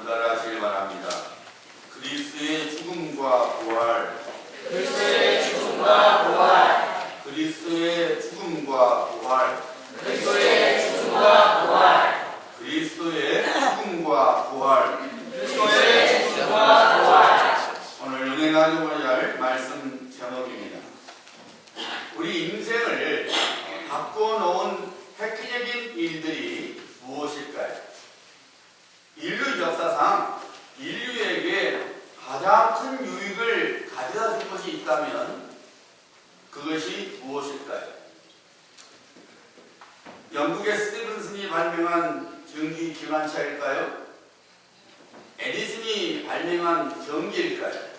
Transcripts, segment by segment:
전달하시길 바랍니다. 그리스도의 죽음과 부활, 그리스도의 죽음과 부활, 그리스도의 죽음과 부활, 그리스도의 죽음과 부활, 그리스도의 죽음과 부활. 그리스도의 죽음과 부활. 오늘 은혜 나누고자 할 말씀 제목입니다. 우리 인생을 바꿔놓은 획기적인 일들이 무엇일까요? 인류 역사상 인류에게 가장 큰 유익을 가져다 준 것이 있다면 그것이 무엇일까요? 영국의 스티븐슨이 발명한 전기 기관차일까요? 에디슨이 발명한 전기일까요?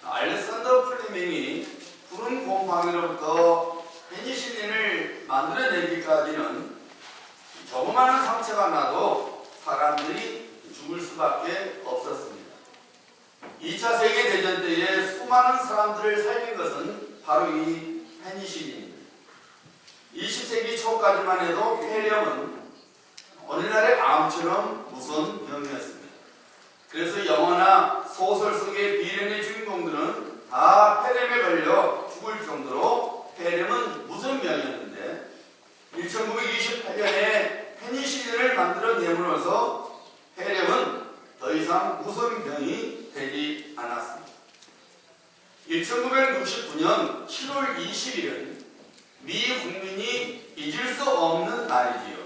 알렉산더 플레밍이 푸른 곰팡이로부터 페니실린을 만들어내기까지는 조그마한 상처가 나도 사람들이 죽을 수밖에 없었습니다. 2차 세계대전 때에 수많은 사람들을 살린 것은 바로 이 페니실린입니다. 20세기 초까지만 해도 폐렴은 오늘날의 암처럼 무서운 병이었습니다. 그래서 영화나 소설 속의 비련의 주인공들은 다 폐렴에 걸려 죽을 정도로 폐렴은 무서운 병이었는데 1928년에 페니실린을 만들어내므로써 폐렴은 더 이상 무서운 병이 되지 않았습니다. 1969년 7월 20일은 미 국민이 잊을 수 없는 날이지요.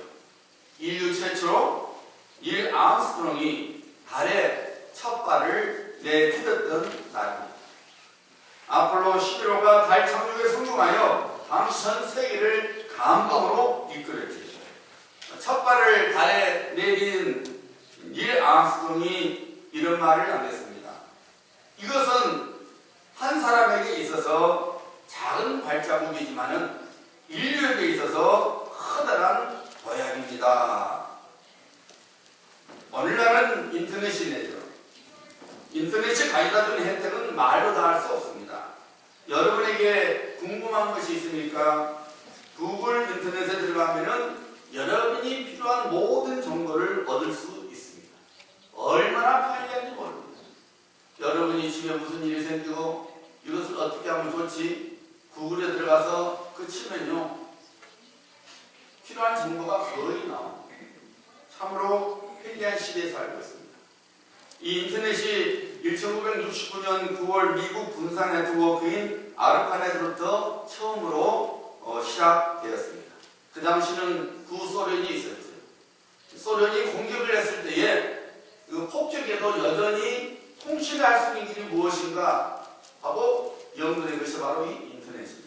인류 최초로 닐 암스트롱이 달에 첫 발을 내디뎠던 날입니다. 아폴로 11호가 달 착륙에 성공하여 당시 전 세계를 감동으로 이끌었죠. 첫 발을 달에 내딘 닐 암스트롱이 이런 말을 남겼습니다. 이것은 한 사람에게 있어서 작은 발자국이지만은 인류에게 있어서 커다란 도약입니다. 오늘날은 인터넷 시대죠. 인터넷이 가져다 준 혜택은 말로 다 할 수 없습니다. 여러분에게 궁금한 것이 있습니까? 구글 인터넷에 들어가면은 여러분이 필요한 모든 정보를 얻을 수 있습니다. 얼마나 편리한지 모릅니다. 여러분이 집에 무슨 일이 생기고 이것을 어떻게 하면 좋지? 구글에 들어가서 그 치면요 필요한 정보가 거의 나옵니다. 참으로 편리한 시대에 살고 있습니다. 이 인터넷이 1969년 9월 미국 군사 네트워크인 아르파넷으로부터 처음으로 시작되었습니다. 그 당시는 구소련이 있었죠. 소련이 공격을 했을 때에 그 폭격에도 여전히 통신할 수 있는 길이 무엇인가 하고 연구된 것이 바로 이 인터넷입니다.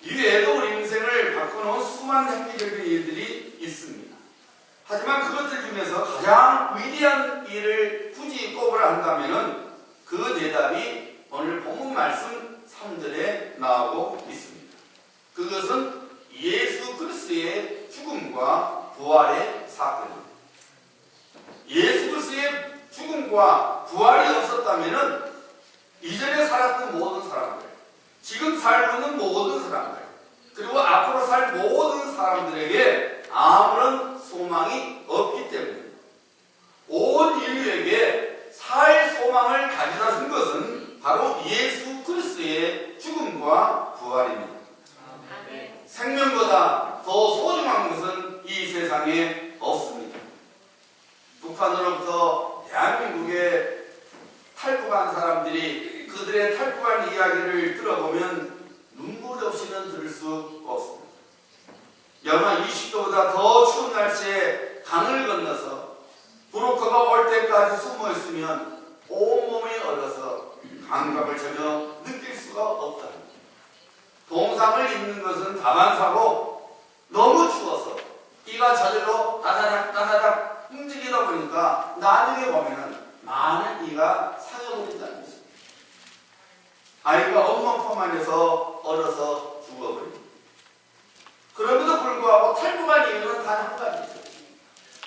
이외에도 우리 인생을 바꿔놓은 수많은 획기적인 일들이 있습니다. 하지만 그것들 중에서 가장 위대한 일을 굳이 꼽으라 한다면 그 대답이 오늘 본문 말씀 3절에 나오고 있습니다. 그것은 예수 그리스도의 죽음과 부활의 사건입니다. 예수 그리스도의 죽음과 부활이 없었다면 이전에 살았던 모든 사람들, 지금 살고 있는 모든 사람들, 그리고 앞으로 살 모든 사람들에게 아무런 소망이 없기 때문입니다. 온 인류에게 살 소망을 가져다 준 것은 바로 예수 그리스도의 죽음과 부활입니다. 생명보다 더 소중한 것은 이 세상에 없습니다. 북한으로부터 대한민국에 탈북한 사람들이 그들의 탈북한 이야기를 들어보면 눈물 없이는 들을 수 없습니다. 영하 20도보다 더 추운 날씨에 강을 건너서 브로커가 올 때까지 숨어 있으면 온몸이 얼어서 감각을 전혀 느낄 수가 없답니다. 동상을 입는 것은 다반사고 너무 추워서 이가 저절로 따다닥 따다닥 움직이다 보니까 나중에 보면은 많은 이가 상해버린다는 것입니다. 아이가 엄마 품 안에서 얼어서 죽어버립니다. 그럼에도 불구하고 탈북한 이유는 단 한 가지죠.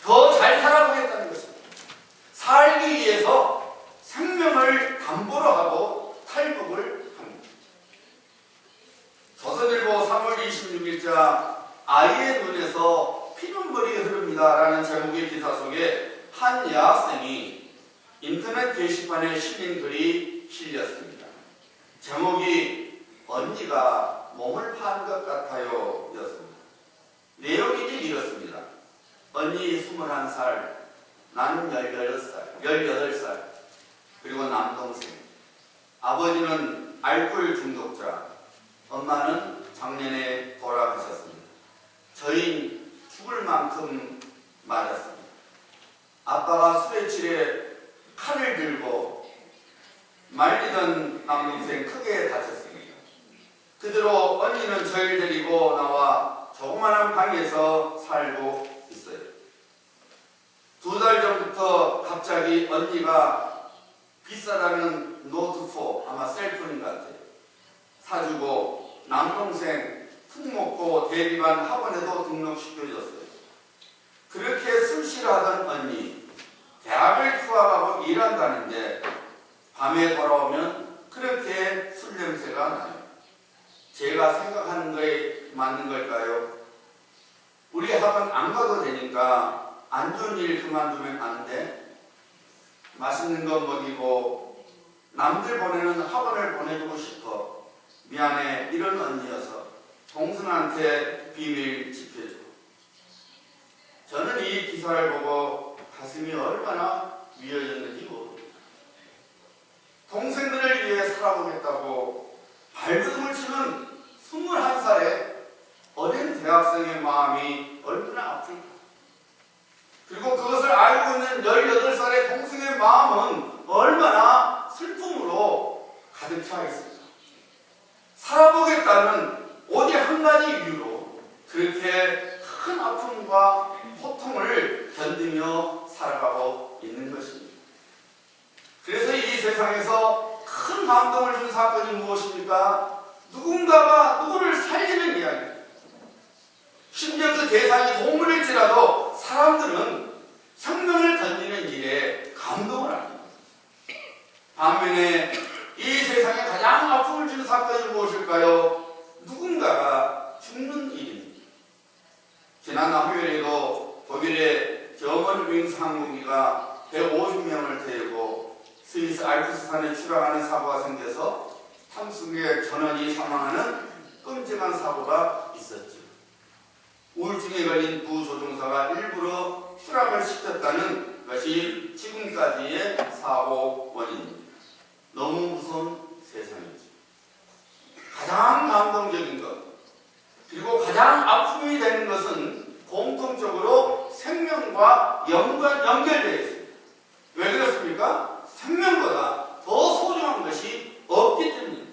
더 잘 살아보겠다는 것입니다. 살기 위해서 생명을 담보로 하고 탈북을 합니다. 조선일보 3월 26일자 아이의 눈에서 피눈물이 흐릅니다 라는 제목의 기사 속에 한 여학생이 인터넷 게시판에 실린 글이 실렸습니다. 제목이 언니가 몸을 파는 것 같아요 였습니다. 내용이 이렇습니다. 언니 21살, 나는 18살, 그리고 남동생. 아버지는 알코올 중독자, 엄마는 작년에 돌아가셨습니다. 저희는 죽을 만큼 맞았습니다. 아빠가 술에 취해 칼을 들고 말리던 남동생 크게 다쳤습니다. 그대로 언니는 저희를 데리고 나와 조그마한 방에서 살고 있어요. 2달 전부터 갑자기 언니가 비싸다는 노트4, 아마 셀폰인 것 같아요, 사주고 남동생 특목고 대비반 학원에도 등록시켜줬어요. 그렇게 술 싫어하던 언니, 대학을 휴학하고 일한다는데 밤에 돌아오면 그렇게 술 냄새가 나요. 제가 생각하는 거에 맞는 걸까요? 우리 학원 안 가도 되니까 안 좋은 일 그만두면 안 돼? 맛있는 거 먹이고 남들 보내는 학원을 보내주고 싶어. 미안해, 이런 언니여서 동생한테 비밀 지켜줘. 저는 이 기사를 보고 가슴이 얼마나 미어졌는지 모릅니다. 동생들을 위해 살아보겠다고 발버둥을 치는 21살의 어린 대학생의 마음이 얼마나 아플까. 그리고 그것을 알고 있는 18살의 동생의 마음은 얼마나 슬픔으로 가득 차 있습니다. 살아보겠다는 오직 한 가지 이유로 그렇게 큰 아픔과 고통을 견디며 살아가고 있는 것입니다. 그래서 이 세상에서 큰 감동을 준 사건이 무엇입니까? 누군가가 누구를 살리는 이야기입니다. 심지어 그 대상이 동물일지라도 사람들은 생명을 건지는 일에 감동을 합니다. 반면에 이 세상에 가장 아픔을 주는 사건이 무엇일까요? 누군가가 죽는 일입니다. 지난 화요일에도 독일의 저먼윙 항공기가 150명을 태우고 스위스 알프스산에 추락하는 사고가 생겨서 탐승객 전원이 사망하는 끔찍한 사고가 있었죠. 우울증에 걸린 부조종사가 일부러 추락을 시켰다는 것이 지금까지의 사고 원인입니다. 너무 무서운 세상이죠. 가장 감동적인 것, 그리고 가장 아픔이 되는 것은 공통적으로 생명과 연결되어 있습니다. 왜 그렇습니까? 생명보다 더 소중한 것이 없기 때문입니다.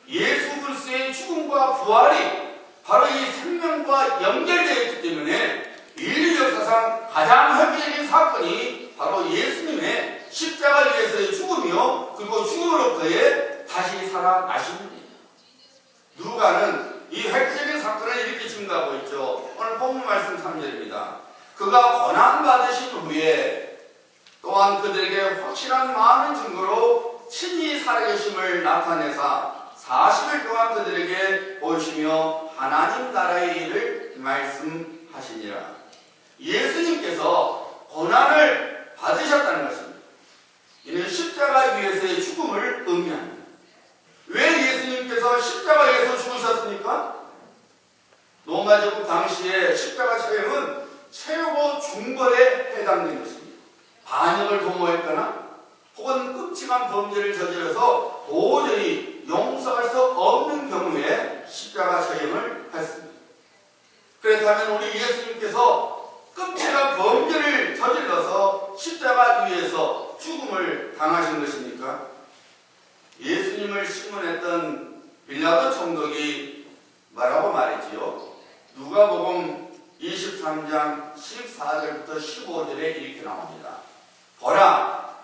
예수 그리스도의 죽음과 부활이 바로 이 생명과 연결되어 있기 때문에 인류 역사상 가장 획기적인 사건이 바로 예수님의 십자가 위에서의 죽음이요, 그리고 죽음으로부터의 다시 살아나십니다. 누가는 이 획기적인 사건을 이렇게 증거하고 있죠. 오늘 본문 말씀 3절입니다. 그가 고난받으신 후에 또한 그들에게 확실한 많은 증거로 친히 살아계심을 나타내사 40일 동안 그들에게 보시며 하나님 나라의 일을 말씀하시니라. 예수님께서 고난을 받으셨다는 것입니다. 이는 십자가 위에서의 죽음을 의미합니다. 왜 예수님께서 십자가에서 죽으셨습니까? 로마 제국 당시에 십자가 처형은 최고 중벌에 해당된 것입니다. 반역을 도모했거나 혹은 끔찍한 범죄를 저질러서 도저히 용서할 수 없는 경우에 십자가 처형을 했습니다. 그렇다면 우리 예수님께서 끔찍한 범죄를 저질러서 십자가 위에서 죽음을 당하신 것입니까? 예수님을 신문했던 빌라도 총독이 뭐라고 말했지요? 누가복음 23장 14절부터 15절에 이렇게 나옵니다. 보라,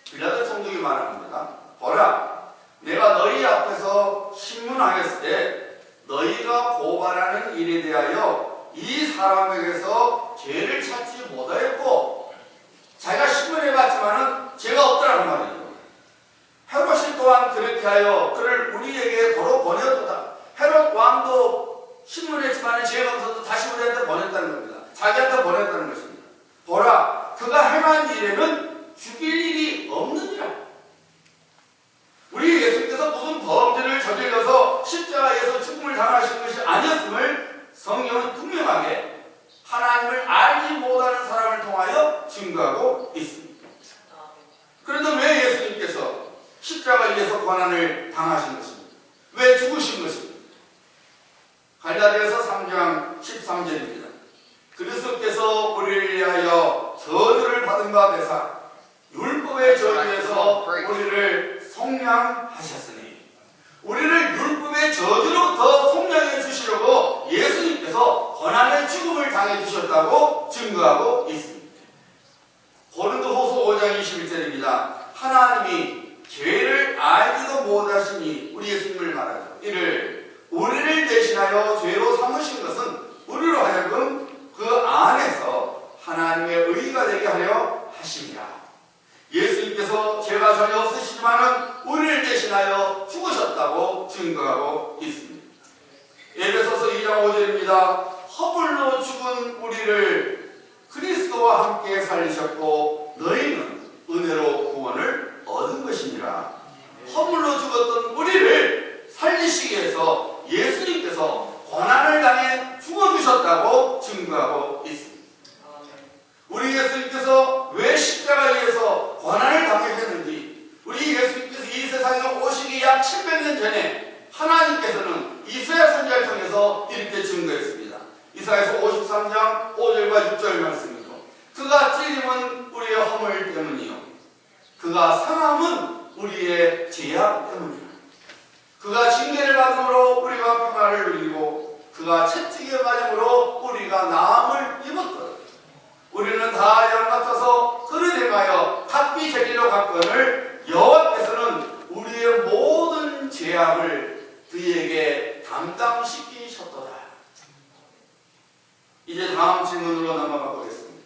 빌라도 총독이 말합니다. 보라, 내가 너희 앞에서 신문하였을 때 너희가 고발하는 일에 대하여 이 사람에게서 죄를 찾지 못하였고, 자기가 신문해봤지만은 죄가 없더라는 말이죠. 헤롯이 또한 그렇게 하여 그를 우리에게 도로 보내었도다. 헤롯 왕도 신문했지만 죄가 없어서 다시 우리한테 보냈다는 겁니다. 자기한테 보냈다는 것입니다. 보라, 그가 행한 행한 일에는 죽일 일이 없느니라. 우리 예수님께서 무슨 범죄를 저질러서 십자가에서 죽음을 당하신 것이 아니었음을 성경은 분명하게 하나님을 알지 못하는 사람을 통하여 증거하고 있습니다. 그런데 왜 예수님께서 십자가에서 고난을 당하신 것입니까? 왜 죽으신 것입니까? 갈라디아서 3장 13절입니다. 그리스도께서 우리를 위하여 저주를 받은 바 되사 율법의 저주에서 우리를 속량하셨으니, 우리를 율법의 저주로부터 속량해 주시려고 예수님께서 고난의 죽음을 당해 주셨다고 증거하고 있습니다. 고린도후서 5장 21절입니다. 하나님이 죄를 알지도 못하시니, 우리 예수님을 말하죠. 이를 우리를 대신하여 죄로 삼으신 것은 우리로 하여금 그 안에서 하나님의 의가 되게 하려 하심이라. 예수님께서 죄가 전혀 없으시지만은 우리를 대신하여 죽으셨다고 증거하고 있습니다. 에베소서 2장 5절입니다. 허물로 죽은 우리를 그리스도와 함께 살리셨고 너희는 은혜로 구원을 얻은 것이니라. 허물로 죽었던 우리를 살리시기 위해서 예수님께서 고난을 당해 죽어주셨다고 증거하고 있습니다. 우리 예수님께서 왜 십자가에서 고난을 당하셨는지, 우리 예수님께서 이 세상에 오시기 약 700년 전에 하나님께서는 이사야 선지자를 통해서 이렇게 증거했습니다. 이사야서 53장 5절과 6절 말씀이고, 그가 찔림은 우리의 허물 때문이요 그가 상함은 우리의 죄악 때문이라. 그가 징계를 받음으로 우리가 평화를 누리고 그가 채찍에 맞음으로 우리가 나음을 입었더라. 우리는 다 양 같아서 그릇 행하여 각기 제리로 갔거늘 여호와께서는 우리의 모든 죄악을 그에게 담당시키셨도다. 이제 다음 질문으로 넘어가 보겠습니다.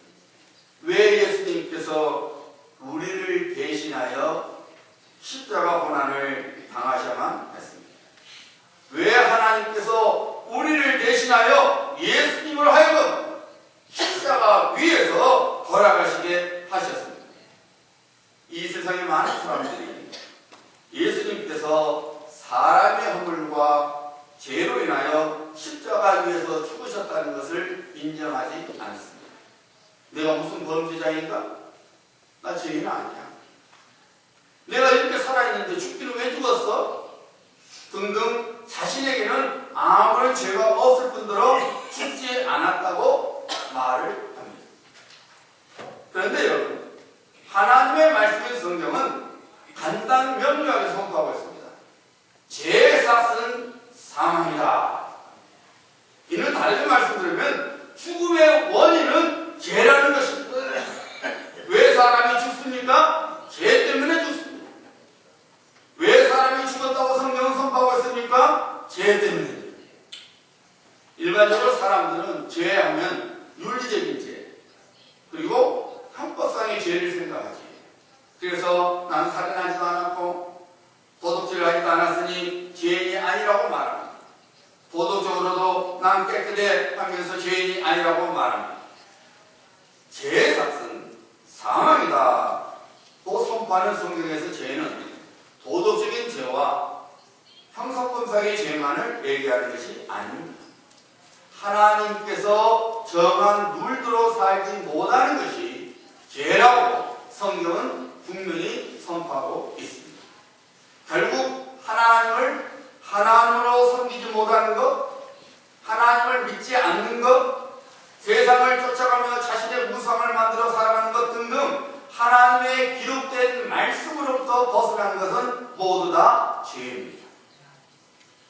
왜 예수님께서 우리를 대신하여 십자가 고난을 당하셔야만 했습니까? 왜 하나님께서 우리를 대신하여 예수님을 하여금 십자가 위에서 돌아가시게 하셨습니다? 이 세상의 많은 사람들이 예수님께서 사람의 허물과 죄로 인하여 십자가 위에서 죽으셨다는 것을 인정하지 않습니다. 내가 무슨 범죄자인가? 나 죄인 아니야. 내가 이렇게 살아있는데 죽기는 왜 죽었어? 등등 자신에게는 아무런 죄가 없을 뿐더러 죽지 않았다고 말을 합니다. 그런데 여러분, 하나님의 말씀인 성경은 간단 명료하게 선포하고 있습니다. 죄의 삭은 사망이다. 이는 다르게 말씀드리면 죽음의 원인은 죄라는 것입니다. 왜 사람이 죽습니까? 죄 때문에 죽습니다. 왜 사람이 죽었다고 성경은 선포하고 있습니까? 죄 때문에. 일반적으로 사람들은 죄하면 윤리적인 죄, 그리고 형법상의 죄를 생각하지. 그래서 나는 살인하지도 않았고 도둑질을 하지도 않았으니 죄인이 아니라고 말합니다. 도덕적으로도 난 깨끗해 하면서 죄인이 아니라고 말합니다. 죄의 삭은 사망이다. 또 선포하는 성경에서 죄는 도덕적인 죄와 형사법상의 죄만을 얘기하는 것이 아닙니다. 하나님께서 정한 룰대로 살지 못하는 것이 죄라고 성경은 분명히 선포하고 있습니다. 결국 하나님을 하나님으로 섬기지 못하는 것, 하나님을 믿지 않는 것, 세상을 쫓아가며 자신의 우상을 만들어 살아가는 것 등등 하나님의 기록된 말씀으로부터 벗어난 것은 모두 다 죄입니다.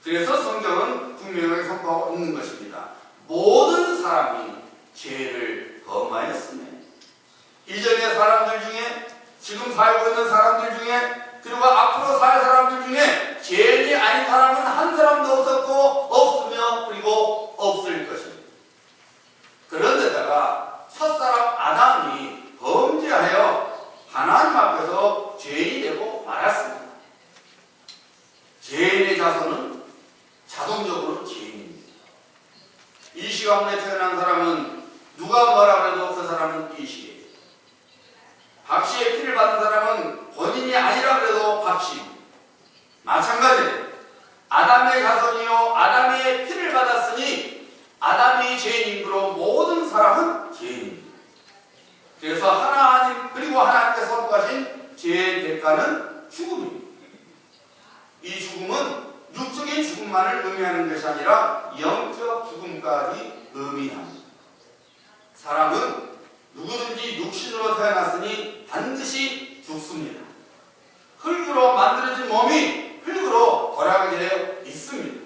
그래서 성경은 분명하게 선포하고 있는 것입니다. 모든 사람이 죄를 범하였으며, 이전의 사람들 중에, 지금 살고 있는 사람들 중에, 그리고 앞으로 살 사람들 중에 죄인이 아닌 사람은 한 사람도 없었고 없으며 그리고 없을 것입니다. 그런데다가 첫사람 아담이 범죄하여 하나님 앞에서 죄인이 되고 말았습니다. 죄인의 자손은 자동적으로 죄인입니다. 이 시간에 태어난 사람은 누가 뭐라 그래도 그 사람은 이 시기예요. 박씨의 피를 받은 사람은 본인이 아니라 그래도 박씨입니다. 마찬가지로 아담의 자손이요 아담의 피를 받았으니 아담이 죄인이므로 모든 사람은 죄인입니다. 그래서 하나님 그리고 하나님께서 선포하신 죄의 대가는 죽음입니다. 이 죽음은 육적인 죽음만을 의미하는 것이 아니라 영적 죽음까지 의미합니다. 사람은 누구든지 육신으로 태어났으니 반드시 죽습니다. 흙으로 만들어진 몸이 흙으로 돌아가게 되어 있습니다.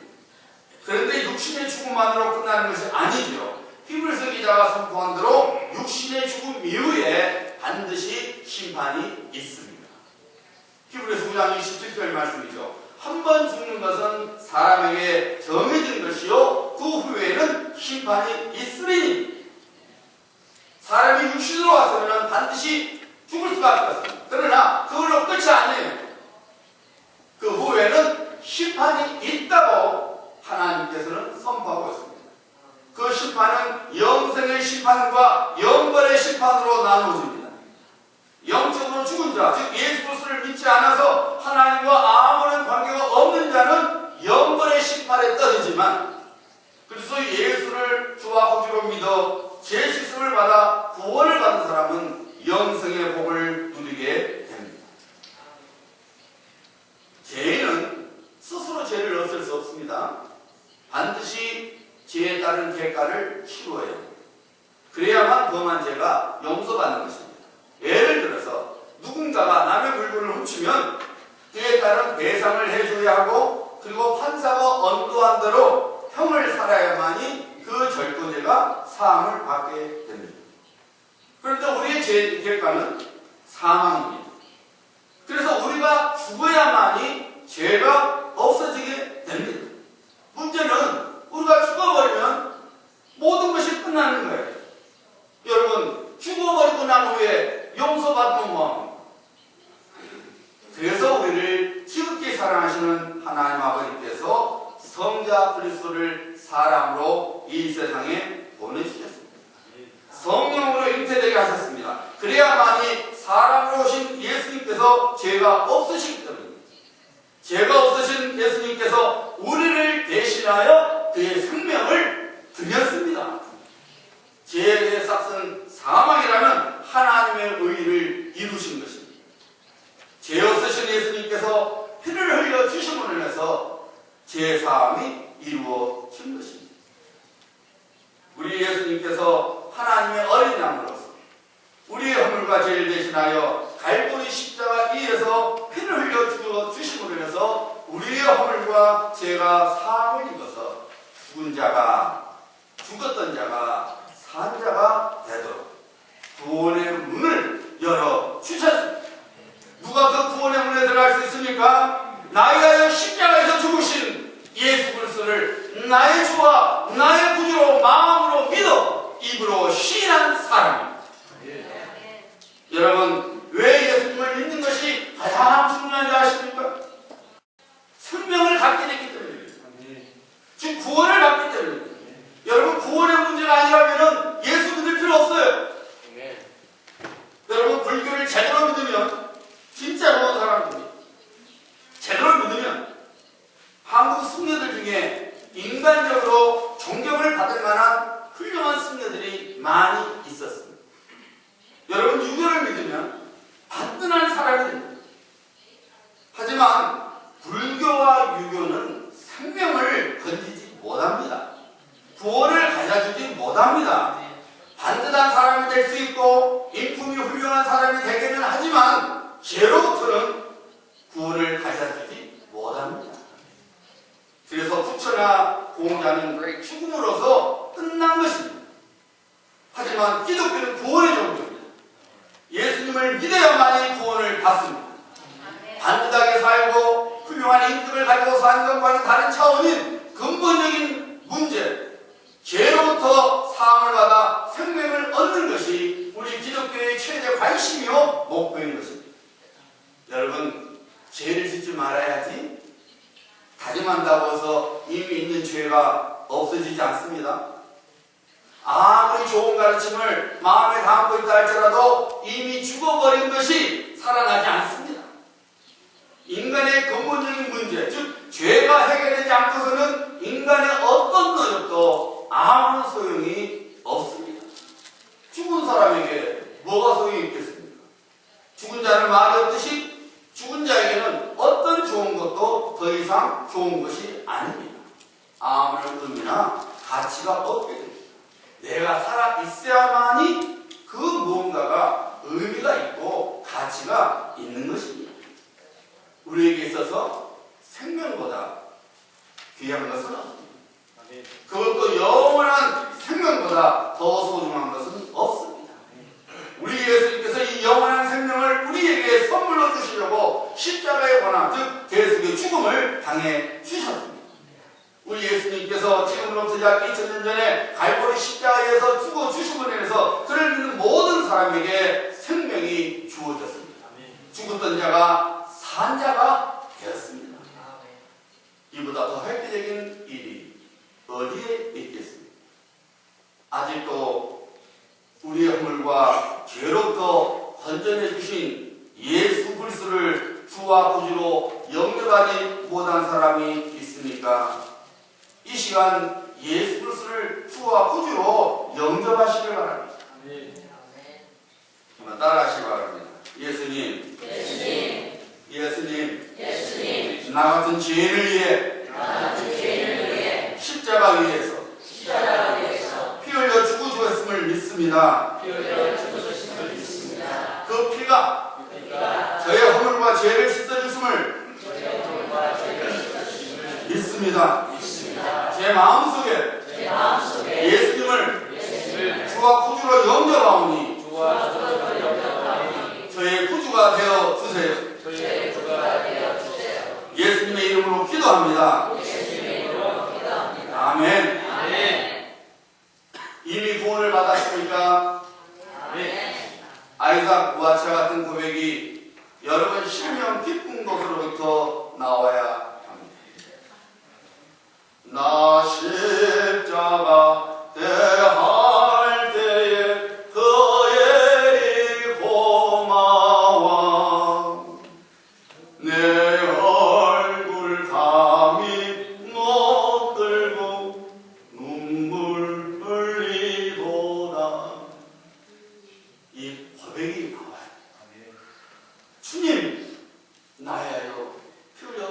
그런데 육신의 죽음만으로 끝나는 것이 아니죠. 히브리서 기자가 선포한 대로 육신의 죽음 이후에 반드시 심판이 있습니다. 히브리서 9장 27절 말씀이죠. 한 번 죽는 것은 사람에게 정해진 것이요 그 후에는 심판이 있으리니 사람이 육신으로 왔으면 반드시 죽을 수밖에 없습니다. 그러나 그걸로 끝이 아니에요. 그 후에는 심판이 있다고 하나님께서는 선포하고 있습니다. 그 심판은 영생의 심판과 영벌의 심판으로 나누어집니다. 영적으로 죽은 자, 즉 예수 그리스도를 믿지 않아서 하나님과 아무런 관계가 없는 자는 영벌의 심판에 떨어지지만 그리스도 예수를 주와 구주로 믿어 죄 씻음을 받아 구원을 받은 사람은 영생의 복을 누리게 됩니다. 죄인은 스스로 죄를 없앨 수 없습니다. 반드시 죄에 따른 대가를 치러야 합니다. 그래야만 범한 죄가 용서받는 것입니다. 예를 들어서 누군가가 남의 물건을 훔치면 그에 따른 배상을 해줘야 하고 그리고 판사가 언도한 대로 형을 살아야만이 그 절도죄가 사함을 받게 됩니다. 그런데 우리의 죄의 대가는 사망입니다. 그래서 우리가 죽어야만이 죄가 없어지게 됩니다. 문제는 우리가 죽어버리면 모든 것이 끝나는 거예요. 여러분 죽어버리고 난 후에 용서받으면 뭐합니까? 그래서 우리를 지극히 사랑하시는 하나님 아버지께서 성자 그리스도를 사람으로 이 세상에 보내주셨습니다. 성령으로 잉태되게 하셨습니다. 그래야만이 사람으로 오신 예수님께서 죄가 없으시기 때문입니다. 죄가 없으신 예수님께서 우리를 대신하여 그의 생명을 드렸습니다. 죄의 삭은 사망이라는 하나님의 의의를 이루신 것입니다. 죄 없으신 예수님께서 피를 흘려 주심으로 인해서 죄 사함이 이루어진 것입니다. 우리 예수님께서 하나님의 어린 양으로서 우리의 허물과 죄를 대신하여 갈보리 십자가 위에서 피를 흘려 주심으로 인해서 우리의 허물과 죄가 사함을 입어서 죽은 자가 죽었던 자가 산 자가 되도록 구원의 문을 열어 주셨습니다. 누가 그 구원의 문에 들어갈 수 있습니까? 나이가여 십자가에서 죽으신 예수 그리스도를 나의 주와 나의 구주로 마음으로 믿어 입으로 시인한 사람입니다. 여러분 왜 예수님을 믿는 것이 가장 중요한지 아십니까? 생명을 갖게 됐기 때문입니다. 즉 구원을 받기 때문입니다. 여러분 구원의 문제가 아니라면 예수 믿을 필요 없어요. 여러분 불교를 제대로 믿으면 진짜로 사람입니다. 제대로 믿으면 한국 승려들 중에 인간적으로 존경을 받을 만한 훌륭한 승려들이 많이 있었습니다. 여러분 유교를 믿으면 반듯한 사람이 됩니다. 하지만 불교와 유교는 생명을 건지지 못합니다. 구원을 가져주지 못합니다. 반듯한 사람이 될 수 있고 인품이 훌륭한 사람이 되기는 하지만 죄로부터는 구원을 가져주지 못합니다. 그래서 부처나 공자는 죽음으로써 끝난 것입니다. 하지만 기독교는 구원의 종교입니다. 예수님을 믿어야만이 구원을 받습니다. 반듯하게 살고 훌륭한 인격을 가지고 사는 것과는 다른 차원인 근본적인 문제, 죄로부터 사함을 받아 생명을 얻는 것이 우리 기독교의 최대 관심이요 목표인 것입니다. 여러분 죄를 짓지 말아야지 다짐한다고 해서 이미 있는 죄가 없어지지 않습니다. 아무리 좋은 가르침을 마음에 담고 있다 할지라도 이미 죽어버린 것이 살아나지 않습니다. 인간의 근본적인 문제, 즉 죄가 해결되지 않고서는 인간의 어떤 노력도 아무런 소용이 없습니다. 죽은 사람에게 뭐가 소용이 있겠습니까? 죽은 자는 말이 없듯이 죽은 자에게는 어떤 좋은 것도 더 이상 좋은 것이 아닙니다. 아무런 의미나 가치가 없게 됩니다. 내가 살아 있어야만이 그 무언가가 의미가 있고 가치가 있는 것입니다. 우리에게 있어서 생명보다 귀한 것은 없습니다. 그것도 영원한 생명보다 더 소중한 것은 없습니다. 우리 예수님께서 이 영원한 생명을 우리에게 선물로 주시려고 십자가의 고난, 즉 대속의 죽음을 당해 주셨습니다. 우리 예수님께서 지금으로부터 약 2000년 전에 갈보리 십자가에서 죽어 주심으로 인해서 그를 믿는 모든 사람에게 생명이 주어졌습니다. 죽었던 자가 산 자가 되었습니다. 이보다 더 획기적인 일이 어디에 있겠습니까? 아직도 우리의 허물과 죄로부터 건져내 주신 예수 그리스도를 주와 구주로 영접하지 못한 사람이 있습니까? 이 시간 예수 그리스도를 주와 구주로 영접하시길 바랍니다. 한번 따라하시기 바랍니다. 예수님, 나 같은 죄인을 위해 십자가 위에서 피 흘려 죽으셨음을 믿습니다. 그 피가 저의 허물과 죄를 씻어주심을 믿습니다. 제 마음속에 예수님을 주와 구주로 영접하오니 저의 구주가 되어 주세요. 예수님의 이름으로 기도합니다. 아멘. 이미 구원을 받았습니까? 아이삭 우아차 같은 고백이 여러분 심령 깊은 곳으로부터 나와야 합니다. 나 십자가 대할 때에 그의 고마워 내 얼굴 감히 못 들고 눈물 흘리도다. 이 고백이 나와요. 주님 나야요 피 흘려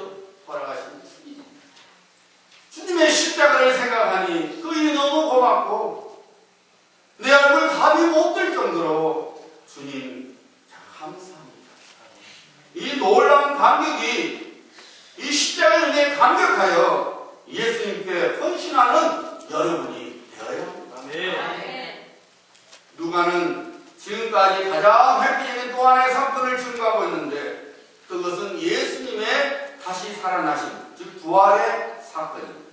돌아가신 주님, 주님의 십자가를 생각하니 그 일이 너무 고맙고 내 얼굴 감히 못 들 정도로 주님 감사합니다. 이 놀라운 감격이 이 십자가의 은혜에 감격하여 예수님께 헌신하는 여러분이 되어야 합니다. 누가는 지금까지 가장 획기적인 또 하나의 사건을 증거하고 있는데 그것은 예수님의 다시 살아나심, 즉 부활의 사건입니다.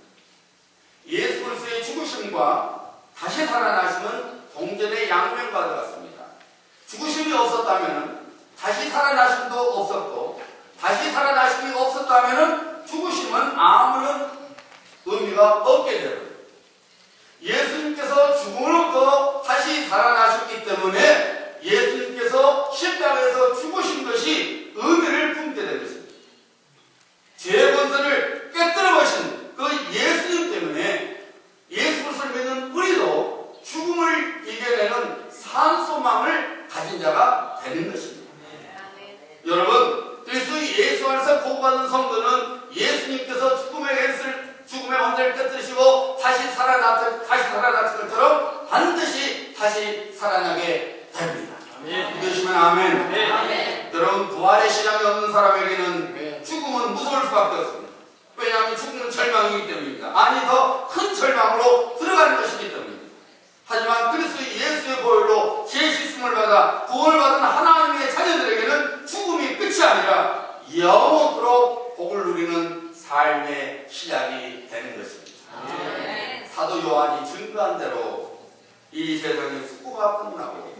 예수 그리스도의 죽으심과 다시 살아나심은 동전의 양면과 같습니다. 죽으심이 없었다면 다시 살아나심도 없었고, 다시 살아나심이 없었다면 죽으심은 아무런 의미가 없게 되는, 예수님께서 죽음으로부터 다시 살아나셨기 때문에 예수님께서 십자가에서 죽으신 것이 의미를 품게 된 것입니다. 죄의 권세를 깨뜨려 버신 그 예수님 때문에 예수 그리스도를 믿는 우리도 죽음을 이겨내는 산 소망을 가진 자가 되는 것입니다. 여러분, 그리스도 예수 안에서 구원받은 성도는 예수님께서 죽음의 권세를 깨뜨리시고 다시 살아났을 것처럼 반드시 다시 살아나게 됩니다. 믿으시면 아멘. 여러분, 부활의 신앙이 없는 사람에게는 죽음은 무서울 수밖에 없습니다. 왜냐하면 죽음은 절망이기 때문입니다. 아니, 더 큰 절망으로 들어가는 것이기 때문입니다. 하지만 그리스도 예수의 보혈로 죄 씻음을 받아 구원을 받은 하나님의 자녀들에게는 죽음이 끝이 아니라 영원토록 복을 누리는 삶의 시작이 되는 것입니다. 사도 요한이 증거한 대로 이 세상의 수고가 끝나고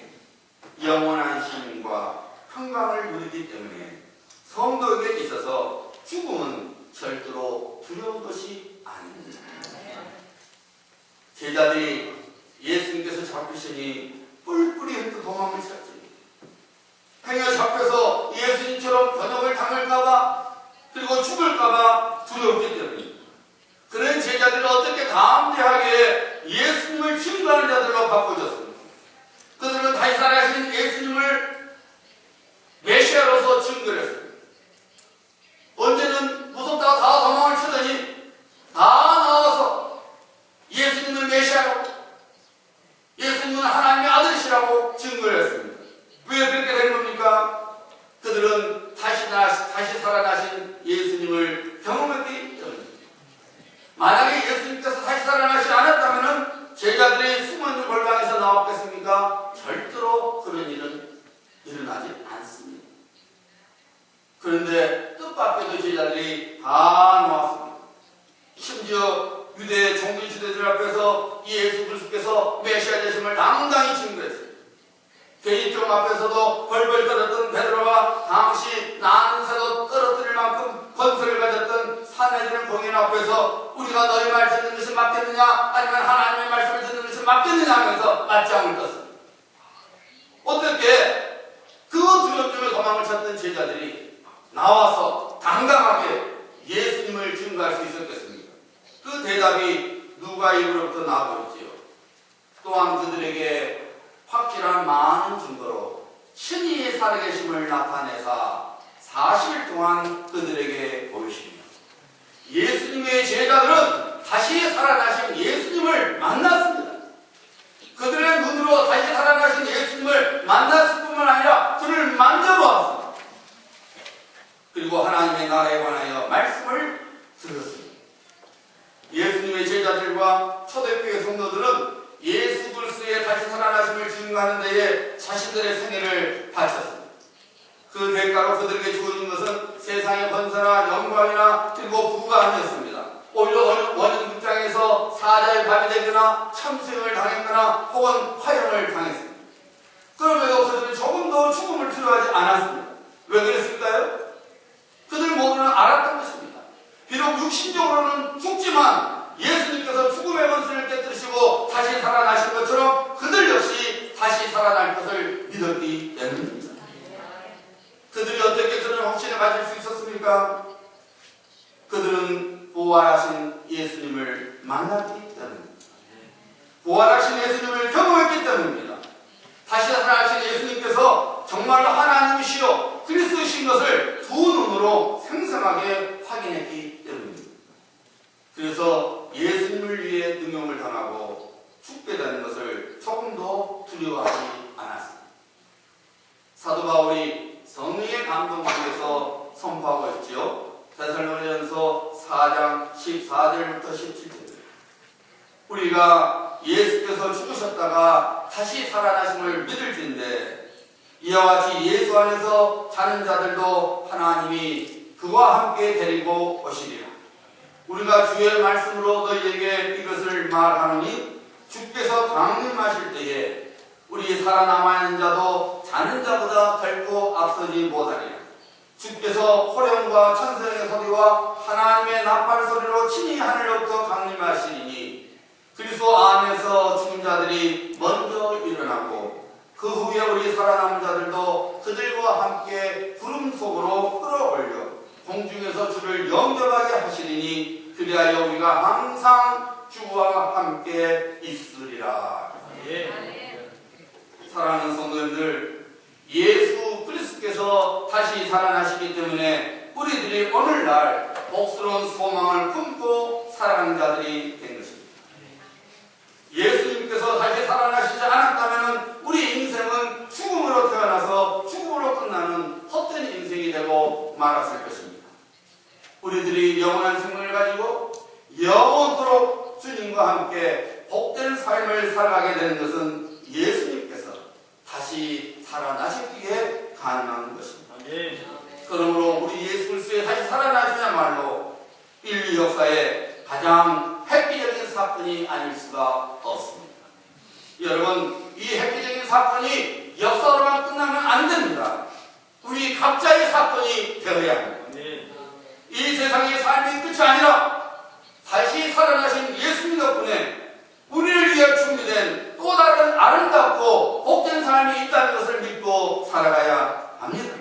영원한 힘과 평강을 누리기 때문에 성도에게 있어서 죽음은 절대로 두려운 것이 아닙니다. 제자들이 예수님께서 잡히시니 뿔뿔이 흩어 도망을 쳤지. 행여 잡혀서 예수님처럼 번역을 당할까봐 그리고 죽을까봐 두려웠기 때문입니다. 그런 제자들은 어떻게 담대하게 예수님을 증거하는 자들로 바꿔졌습니다. 그들은 다시 살아가신 예수님을 메시아로서 증거를 했습니다. 언제는 무섭다가 다 도망을 치더니 다 나와서 예수님은 메시아로, 예수님은 하나님의 아들이시라고 증거를 했습니다. 왜 그렇게 된 겁니까? 그들은 다시 살아나신 예수님을 경험했기 때문입니다. 만약에 예수님께서 다시 살아나시지 않았다면 제자들이 숨은 골방에서 나왔겠습니까? 절대로 그런 일은 일어나지 않습니다. 그런데 뜻밖에도 제자들이 다 나왔습니다. 심지어 유대 종교 지도자들 앞에서 예수 그리스도께서 메시아 되심을 당당히 증거했습니다. 개인종 앞에서도 벌벌 떨었던 베드로가 당시 나는 새도 떨어뜨릴 만큼 권세를 가졌던 산헤드린 공연 앞에서 우리가 너희 말씀 듣는 것이 맞겠느냐 아니면 하나님의 말씀을 듣는 것이 맞겠느냐 하면서 맞짱을 떴습니다. 어떻게 그 두렵게 도망을 쳤던 제자들이 나와서 당당하게 예수님을 증거할 수 있었겠습니까? 그 대답이 누가 입으로부터 나오고 있지요. 또한 그들에게 확실한 많은 증거로 신이 살아계심을 나타내사 40일 동안 그들에게 보이십니다. 예수님의 제자들은 다시 살아나신 예수님을 만났습니다. 그들의 눈으로 다시 살아나신 예수님을 만났을 뿐만 아니라 그를 만져보았습니다. 그리고 하나님의 나라에 관하여 말씀을 들었습니다. 예수님의 제자들과 초대교회 성도들은 예수 그리스도의 다시 살아나심을 증거하는 데에 자신들의 생애를 바쳤습니다. 그 대가로 그들에게 주어진 것은 세상의 권세나 영광이나 그리고 부가 아니었습니다. 오히려 원인 극장에서 사자의 밥이 되거나 참수형을 당했거나 혹은 화형을 당했습니다. 그럼에도 그들은 조금도 죽음을 두려워하지 않았습니다. 왜 그랬을까요? 그들 모두는 알았던 것입니다. 비록 육신적으로는 죽지만 예수님께서 죽음의 권세를 깨뜨리시고 다시 살아나신 것처럼 그들 역시 다시 살아날 것을 믿었기 때문입니다. 그들이 어떻게 그런 확신을 가질 수 있었습니까? 그들은 부활하신 예수님을 만났기 때문입니다. 부활하신 예수님을 경험했기 때문입니다. 다시 살아나신 예수님께서 정말로 하나님이시요 그리스도이신 것을 두 눈으로 생생하게 확인했기 때문입니다. 그래서 예수님을 위해 능욕을 당하고 죽게 되는 것을 조금도 두려워하지 않았습니다. 사도 바울이 성령의 감동 속에서 선포하고 있지요. 데살로니가전서 4장 14절부터 17절. 우리가 예수께서 죽으셨다가 다시 살아나심을 믿을진데 이와 같이 예수 안에서 자는 자들도 하나님이 그와 함께 데리고 오시리라. 우리가 주의 말씀으로 너희에게 이것을 말하노니 주께서 강림하실 때에 우리 살아남아있는 자도 자는 자보다 결코 앞서지 못하리라. 주께서 호령과 천사의 소리와 하나님의 나팔 소리로 친히 하늘로부터 강림하시니 그리스도 안에서 죽은 자들이 먼저 일어나고 그 후에 우리 살아남은 자들도 그들과 함께 구름 속으로 끌어올려 공중에서 주를 영접하게 하시리니 그리하여 우리가 항상 주와 함께 있으리라. 사랑하는 성도님들, 예수 그리스도께서 다시 살아나시기 때문에 우리들이 오늘날 복스러운 소망을 품고 살아가는 자들이 된 것입니다. 예수님께서 다시 살아나시지 않았다면 우리 인생은 죽음으로 태어나서 죽음으로 끝나는 헛된 인생이 되고 말았을 것입니다. 우리들이 영원한 생명을 가지고 영원토록 주님과 함께 복된 삶을 살아가게 되는 것은 예수님께서 다시 살아나시기에 가능한 것입니다. 그러므로 우리 예수 그리스도의 다시 살아나시냐말로 인류 역사의 가장 획기적인 사건이 아닐 수가 없습니다. 여러분, 이 획기적인 사건이 역사로만 끝나면 안 됩니다. 우리 각자의 사건이 되어야 합니다. 이 세상의 삶의 끝이 아니라 다시 살아나신 예수님 덕분에 우리를 위해 준비된 또 다른 아름답고 복된 삶이 있다는 것을 믿고 살아가야 합니다.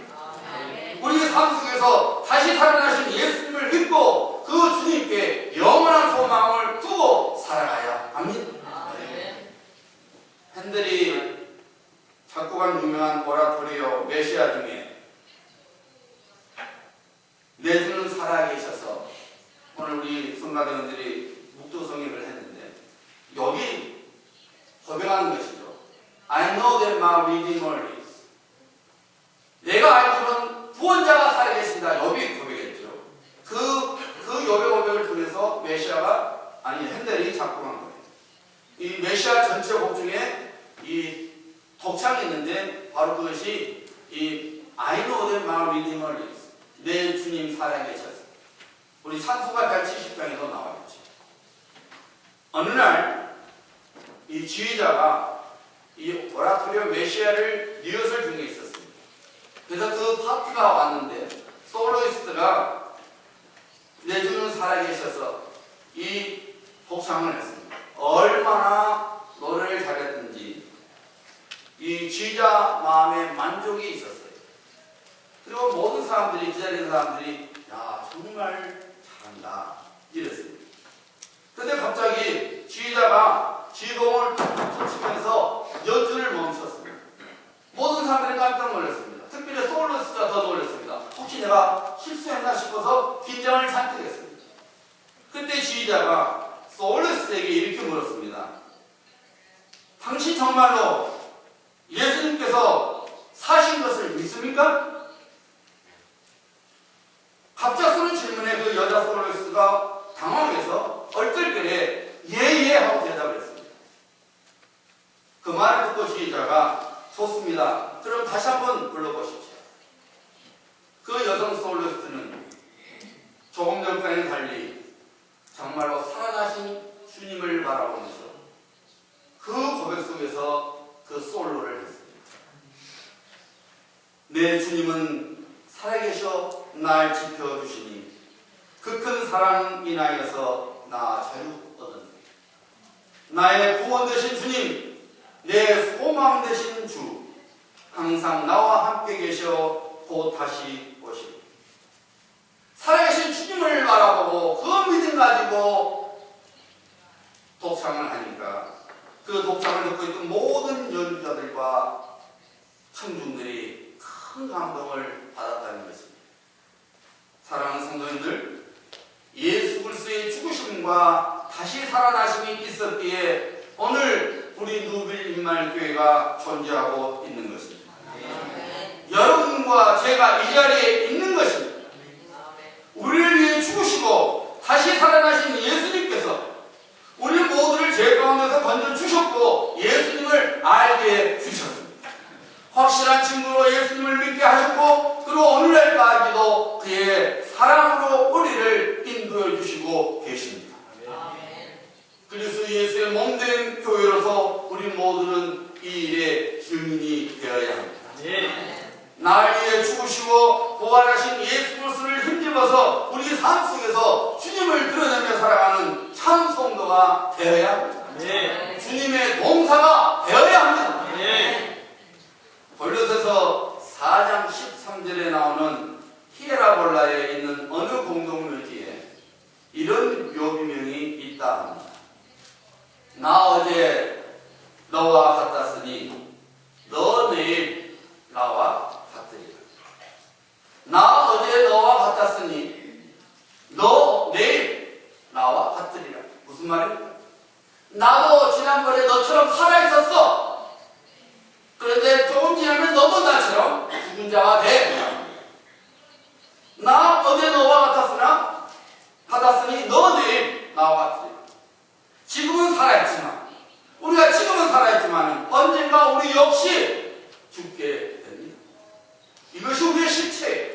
우리 삶 속에서 다시 살아나신 예수님을 믿고 그 주님께 영원한 소망을 두고 살아가야 합니다. 핸델이 작곡한 유명한 오라토리오 메시아 중에 내 주는 살아계셔서 오늘 우리 성가대원들이 묵도 성행을 했는데 여기 고백하는 것이죠. I know that my Redeemer lives. 내가 알기로는 구원자가 살아계신다. 여기 고백했죠. 그 여배 고백을 통해서 메시아가 아니 핸델이 작곡한 거예요. 이 메시아 전체 곡 중에 이 독창이 있는데 바로 그것이 이 I know that my Redeemer lives. 내 주님 살아계셔서 우리 산수가 170장에도 나와있죠. 어느 날 이 지휘자가 이 오라토리오 메시아를 리허설 중에 있었습니다. 그래서 그 파트가 왔는데 솔로이스트가 내 주는 살아계셔서 이 독창을 했습니다. 얼마나 노래를 잘했든지 이 지휘자 마음에 만족이 있었어요. 그리고 모든 사람들이 기다리는 사람들이 야 정말 잘한다 이랬습니다. 그런데 갑자기 지휘자가 지휘봉을 툭툭 치면서 연주를 멈췄습니다. 모든 사람들이 깜짝 놀랐습니다. 특별히 솔로스가 더 놀랐습니다. 혹시 내가 실수했나 싶어서 긴장을 잔뜩 했습니다. 그때 지휘자가 솔로스에게 이렇게 물었습니다. 당신 정말로 예수님께서 사신 것을 믿습니까? 갑작스러운 질문에 그 여자 솔로스가 당황해서 얼떨결에 예예 하고 대답을 했습니다. 그 말을 듣고 지휘자가 좋습니다. 그럼 다시 한번 불러보십시오. 그 여성 솔로스는 조금 전까지는 달리 정말로 살아나신 주님을 바라보면서 그 고백 속에서 그 솔로를 했습니다. 내 주님은 살아계셔 날 지켜주시니 그 큰 사랑 인하여서 나 자유 얻었네. 나의 구원 되신 주님, 내 소망 되신 주, 항상 나와 함께 계셔 곧 다시 오시리. 살아계신 주님을 바라보고 그 믿음 가지고 독창을 하니까 그 독창을 듣고 있던 모든 연주자들과 청중들이 큰 감동을 받았다는 것입니다. 사랑하는 성도님들, 예수 그리스도의 죽으심과 다시 살아나심이 있었기에 오늘 우리 누빌 임마누엘교회가 존재하고 있는 것입니다. 여러분과 제가 이 자리에 있는 것입니다. 우리를 위해 죽으시고 다시 살아나신 예수님께서 우리 모두를 죄 가운데서 건져주셨고 예수님을 알게 주셨습니다. 확실한 친구로 예수님을 믿게 하셨고 그리고 오늘날까지도 그의 사랑으로 우리를 인도해 주시고 계십니다. 그리스도 예수의 몸된 교회로서 우리 모두는 이 일의 증인이 되어야 합니다. 날 위해 죽으시고 부활하신 예수 그리스도를 힘입어서 우리 삶 속에서 주님을 드러내며 살아가는 참 성도가 되어야 합니다. 주님의 동사가 되어야 합니다. 골로새서 4장 13절에 나오는 히에라볼라에 있는 어느 공동묘지에 이런 묘비명이 있다 합니다. 나 어제 너와 같았으니 너 내일 나와 같으리라. 나 어제 너와 같았으니 너 내일 나와 같으리라. 무슨 말입니까? 나도 지난번에 너처럼 살아있었어. 그런데 조금 지나면 너도 나처럼 죽은 자가 돼. 나 어제 너와 같았으니 너 내일 나와 같으리라. 지금은 살아있지만 우리가 지금은 살아있지만 언젠가 우리 역시 죽게 됩니다. 이것이 우리의 실체예요.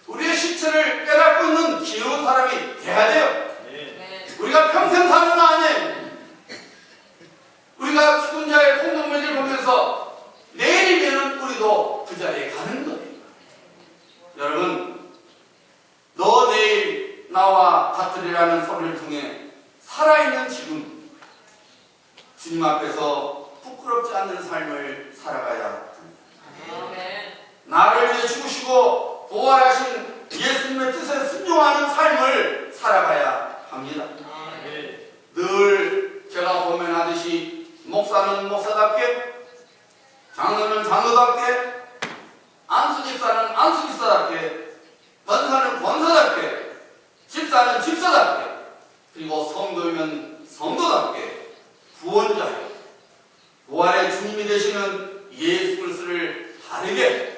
우리의 실체를 깨닫고 있는 귀여운 사람이 돼야 돼요. 우리가 평생 사는 거 아니에요. 우리가 죽은 자의 공동묘지를 보면서 내일이면 우리도 그 자리에 가는 거예요. 여러분, 너 내일 나와 같으리라는 소리를 통해 살아있는 지금 주님 앞에서 받는 삶을 살아가야 합니다. 나를 위해 죽으시고 부활하신 예수님의 뜻에 순종하는 삶을 살아가야 합니다. 늘 제가 고민하듯이 목사는 목사답게, 장로는 장로답게, 안수집사는 안수집사답게, 권사는 권사답게, 집사는 집사답게, 그리고 성도이면 성도답게 구원자요 부활의 주님이 되시는 예수 그리스도를 바르게